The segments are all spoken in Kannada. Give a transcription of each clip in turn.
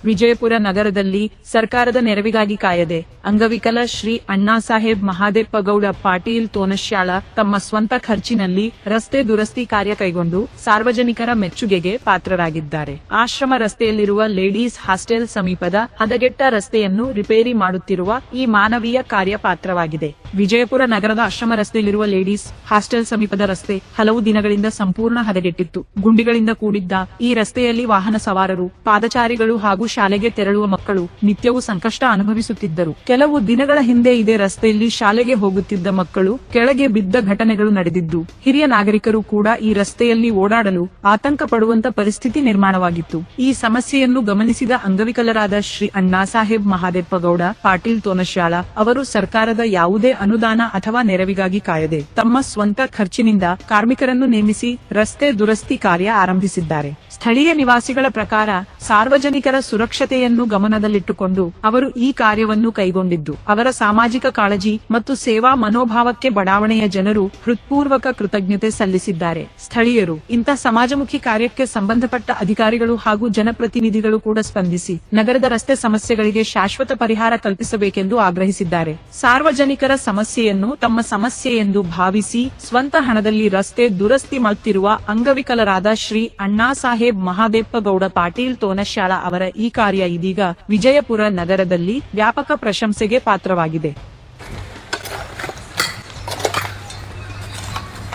ವಿಜಯಪುರ ನಗರದಲ್ಲಿ ಸರ್ಕಾರದ ನೆರವಿಗಾಗಿ ಕಾಯದೆ ಅಂಗವಿಕಲ ಶ್ರೀ ಅಣ್ಣಾಸಾಹೇಬ್ ಮಹಾದೇಪ್ಪಗೌಡ ಪಾಟೀಲ್ ತೋನಶ್ಯಾಳ ತಮ್ಮ ಸ್ವಂತ ಖರ್ಚಿನಲ್ಲಿ ರಸ್ತೆ ದುರಸ್ತಿ ಕಾರ್ಯ ಕೈಗೊಂಡು ಸಾರ್ವಜನಿಕರ ಮೆಚ್ಚುಗೆಗೆ ಪಾತ್ರರಾಗಿದ್ದಾರೆ. ಆಶ್ರಮ ರಸ್ತೆಯಲ್ಲಿರುವ ಲೇಡೀಸ್ ಹಾಸ್ಟೆಲ್ ಸಮೀಪದ ಹದಗೆಟ್ಟ ರಸ್ತೆಯನ್ನು ರಿಪೇರಿ ಮಾಡುತ್ತಿರುವ ಈ ಮಾನವೀಯ ಕಾರ್ಯ ಪಾತ್ರವಾಗಿದೆ. ವಿಜಯಪುರ ನಗರದ ಆಶ್ರಮ ರಸ್ತೆಯಲ್ಲಿರುವ ಲೇಡೀಸ್ ಹಾಸ್ಟೆಲ್ ಸಮೀಪದ ರಸ್ತೆ ಹಲವು ದಿನಗಳಿಂದ ಸಂಪೂರ್ಣ ಹದಗೆಟ್ಟಿತ್ತು. ಗುಂಡಿಗಳಿಂದ ಕೂಡಿದ್ದ ಈ ರಸ್ತೆಯಲ್ಲಿ ವಾಹನ ಸವಾರರು, ಪಾದಚಾರಿಗಳು ಹಾಗೂ ಶಾಲೆಗೆ ತೆರಳುವ ಮಕ್ಕಳು ನಿತ್ಯವೂ ಸಂಕಷ್ಟ ಅನುಭವಿಸುತ್ತಿದ್ದರು. ಕೆಲವು ದಿನಗಳ ಹಿಂದೆ ಇದೇ ರಸ್ತೆಯಲ್ಲಿ ಶಾಲೆಗೆ ಹೋಗುತ್ತಿದ್ದ ಮಕ್ಕಳು ಕೆಳಗೆ ಬಿದ್ದ ಘಟನೆಗಳು ನಡೆದಿದ್ದು, ಹಿರಿಯ ನಾಗರಿಕರು ಕೂಡ ಈ ರಸ್ತೆಯಲ್ಲಿ ಓಡಾಡಲು ಆತಂಕ ಪಡುವಂತ ಪರಿಸ್ಥಿತಿ ನಿರ್ಮಾಣವಾಗಿತ್ತು. ಈ ಸಮಸ್ಯೆಯನ್ನು ಗಮನಿಸಿದ ಅಂಗವಿಕಲರಾದ ಶ್ರೀ ಅಣ್ಣಾಸಾಹೇಬ್ ಮಹಾದೇಪ್ಪಗೌಡ ಪಾಟೀಲ್ ತೋನಶ್ಯಾಳ ಅವರು ಸರ್ಕಾರದ ಯಾವುದೇ ಅನುದಾನ ಅಥವಾ ನೆರವಿಗಾಗಿ ಕಾಯದೆ ತಮ್ಮ ಸ್ವಂತ ಖರ್ಚಿನಿಂದ ಕಾರ್ಮಿಕರನ್ನು ನೇಮಿಸಿ ರಸ್ತೆ ದುರಸ್ತಿ ಕಾರ್ಯ ಆರಂಭಿಸಿದ್ದಾರೆ. ಸ್ಥಳೀಯ ನಿವಾಸಿಗಳ ಪ್ರಕಾರ ಸಾರ್ವಜನಿಕರ ಸುರಕ್ಷತೆಯನ್ನು ಗಮನದಲ್ಲಿಟ್ಟುಕೊಂಡು ಅವರು ಈ ಕಾರ್ಯವನ್ನು ಕೈಗೊಂಡಿದ್ದು, ಅವರ ಸಾಮಾಜಿಕ ಕಾಳಜಿ ಮತ್ತು ಸೇವಾ ಮನೋಭಾವಕ್ಕೆ ಬಡಾವಣೆಯ ಜನರು ಹೃತ್ಪೂರ್ವಕ ಕೃತಜ್ಞತೆ ಸಲ್ಲಿಸಿದ್ದಾರೆ. ಸ್ಥಳೀಯರು ಇಂಥ ಸಮಾಜಮುಖಿ ಕಾರ್ಯಕ್ಕೆ ಸಂಬಂಧಪಟ್ಟ ಅಧಿಕಾರಿಗಳು ಹಾಗೂ ಜನಪ್ರತಿನಿಧಿಗಳು ಕೂಡ ಸ್ಪಂದಿಸಿ ನಗರದ ರಸ್ತೆ ಸಮಸ್ಯೆಗಳಿಗೆ ಶಾಶ್ವತ ಪರಿಹಾರ ಕಲ್ಪಿಸಬೇಕೆಂದು ಆಗ್ರಹಿಸಿದ್ದಾರೆ. ಸಾರ್ವಜನಿಕರ ಸಮಸ್ಯೆಯನ್ನು ತಮ್ಮ ಸಮಸ್ಯೆ ಎಂದು ಭಾವಿಸಿ ಸ್ವಂತ ಹಣದಲ್ಲಿ ರಸ್ತೆ ದುರಸ್ತಿ ಮಾಡುತ್ತಿರುವ ಅಂಗವಿಕಲರಾದ ಶ್ರೀ ಅಣ್ಣಾಸಾಹೇಬ್ ಮಹಾದೇಪ್ಪಗೌಡ ಪಾಟೀಲ್ ತೋನಶ್ಯಾಳ ಅವರ ಈ ಕಾರ್ಯ ಇದೀಗ ವಿಜಯಪುರ ನಗರದಲ್ಲಿ ವ್ಯಾಪಕ ಪ್ರಶಂಸೆಗೆ ಪಾತ್ರವಾಗಿದೆ.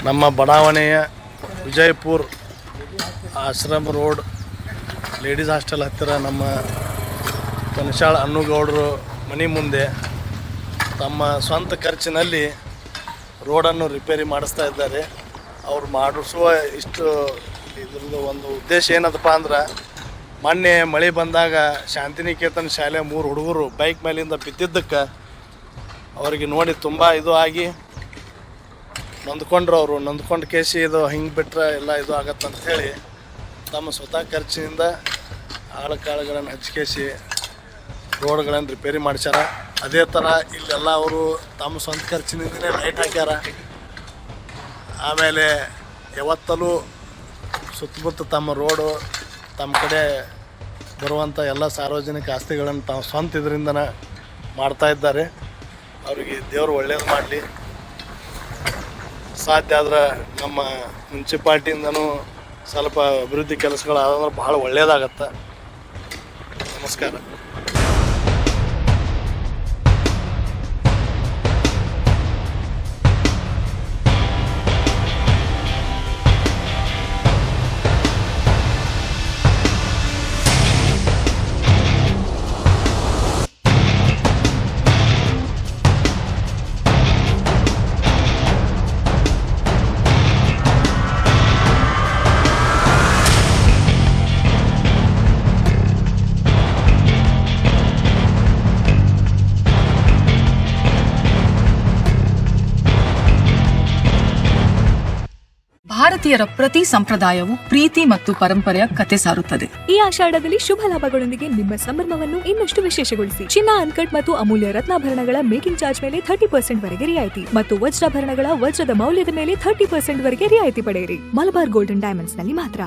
ನಮ್ಮ ಬಡಾವಣೆಯ ವಿಜಯಪುರ ಆಶ್ರಮ ರೋಡ್ ಲೇಡೀಸ್ ಹಾಸ್ಟೆಲ್ ಹತ್ತಿರ ನಮ್ಮ ತೋನಶ್ಯಾಳ ಅನ್ನುಗೌಡರು ಮನೆ ಮುಂದೆ ತಮ್ಮ ಸ್ವಂತ ಖರ್ಚಿನಲ್ಲಿ ರೋಡನ್ನು ರಿಪೇರಿ ಮಾಡಿಸ್ತಾ ಇದ್ದಾರೆ. ಅವ್ರು ಮಾಡಿಸುವ ಇದ್ರದ್ದು ಒಂದು ಉದ್ದೇಶ ಏನದಪ್ಪ ಅಂದ್ರೆ, ಮೊನ್ನೆ ಮಳೆ ಬಂದಾಗ ಶಾಂತಿನಿಕೇತನ ಶಾಲೆ 3 ಹುಡುಗರು ಬೈಕ್ ಮೇಲಿಂದ ಬಿದ್ದಿದ್ದಕ್ಕೆ ಅವರಿಗೆ ನೋಡಿ ತುಂಬ ಇದು ಆಗಿ ನೊಂದ್ಕೊಂಡ್ರು. ಅವರು ನೊಂದ್ಕೊಂಡು ಕೇಸಿ ಇದು ಹಿಂಗೆ ಬಿಟ್ಟರೆ ಎಲ್ಲ ಇದು ಆಗತ್ತಂತ ಹೇಳಿ ತಮ್ಮ ಸ್ವತಃ ಖರ್ಚಿನಿಂದ ಆಳುಗಳನ್ನು ಹಚ್ಕೇಸಿ ರೋಡ್ಗಳನ್ನು ರಿಪೇರಿ ಮಾಡಿಸ್ಯಾರ. ಅದೇ ಥರ ಇಲ್ಲೆಲ್ಲ ಅವರು ತಮ್ಮ ಸ್ವಂತ ಖರ್ಚಿನಿಂದಲೇ ಲೈಟ್ ಹಾಕ್ಯಾರ. ಆಮೇಲೆ ಯಾವತ್ತಲೂ ಸುತ್ತಮುತ್ತ ತಮ್ಮ ರೋಡು ತಮ್ಮ ಕಡೆ ಬರುವಂಥ ಎಲ್ಲ ಸಾರ್ವಜನಿಕ ಆಸ್ತಿಗಳನ್ನು ತಾವು ಸ್ವಂತ ಇದರಿಂದನೇ ಮಾಡ್ತಾ ಇದ್ದಾರೆ. ಅವರಿಗೆ ದೇವರು ಒಳ್ಳೇದು ಮಾಡಲಿ. ಸಾಧ್ಯ ಆದ್ರೆ ನಮ್ಮ ಮುನ್ಸಿಪಾಲ್ಟಿಯಿಂದನೂ ಸ್ವಲ್ಪ ಅಭಿವೃದ್ಧಿ ಕೆಲಸಗಳಾದ್ರೆ ಭಾಳ ಒಳ್ಳೆಯದಾಗತ್ತೆ. ನಮಸ್ಕಾರ. ಭಾರತೀಯರ ಪ್ರತಿ ಸಂಪ್ರದಾಯವು ಪ್ರೀತಿ ಮತ್ತು ಪರಂಪರೆಯ ಕತೆ ಸಾರುತ್ತದೆ. ಈ ಆಷಾಢದಲ್ಲಿ ಶುಭ ಲಾಭಗಳೊಂದಿಗೆ ನಿಮ್ಮ ಸಂಭ್ರಮವನ್ನು ಇನ್ನಷ್ಟು ವಿಶೇಷಗೊಳಿಸಿ. ಚಿನ್ನ, ಅನ್ಕಟ್ ಮತ್ತು ಅಮೂಲ್ಯ ರತ್ನಾಭರಣಗಳ ಮೇಕಿಂಗ್ ಚಾರ್ಜ್ ಮೇಲೆ 30% ವರೆಗೆ ರಿಯಾಯಿತಿ ಮತ್ತು ವಜ್ರಾಭರಣಗಳ ವಜ್ರದ ಮೌಲ್ಯದ ಮೇಲೆ 30% ವರೆಗೆ ರಿಯಾಯಿತಿ ಪಡೆಯಿರಿ. ಮಲಬಾರ್ ಗೋಲ್ಡನ್ ಡೈಮಂಡ್ಸ್ ನಲ್ಲಿ ಮಾತ್ರ.